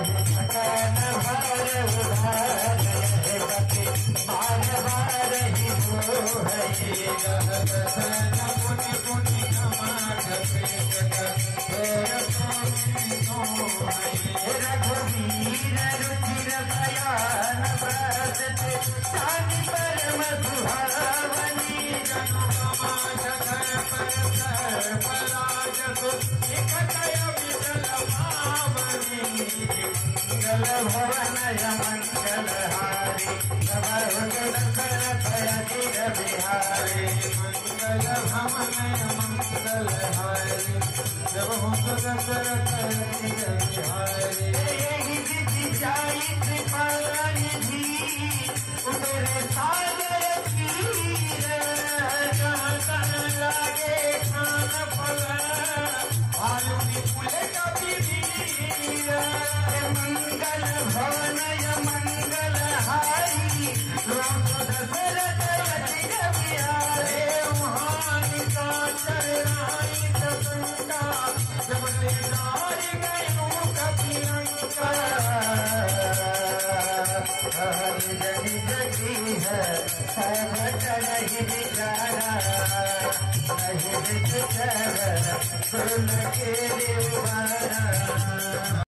सकल भर उधार पति बार बार ही मुनि मुनि रघुवीर रुचिर बयान बरसते शानि परम सुहावनी मंगल भवनय मंगलहारी गिर बिहारी मंगल भवनय मंगलहारी जब हो दशरथ गिर बिहारी यही विधि जाई कृपाणी जी उतरे सागर तीर जहाँ लागे खान फल आयु विपुल कबीर मंगल भवनय मंगलहारी दशरथ गिर बिहारी महानी का चरणाई तपंगा जब ले नारी गयो कपियंका जगी जगी है सब नहीं बिचारा नहीं बिचारा सुन के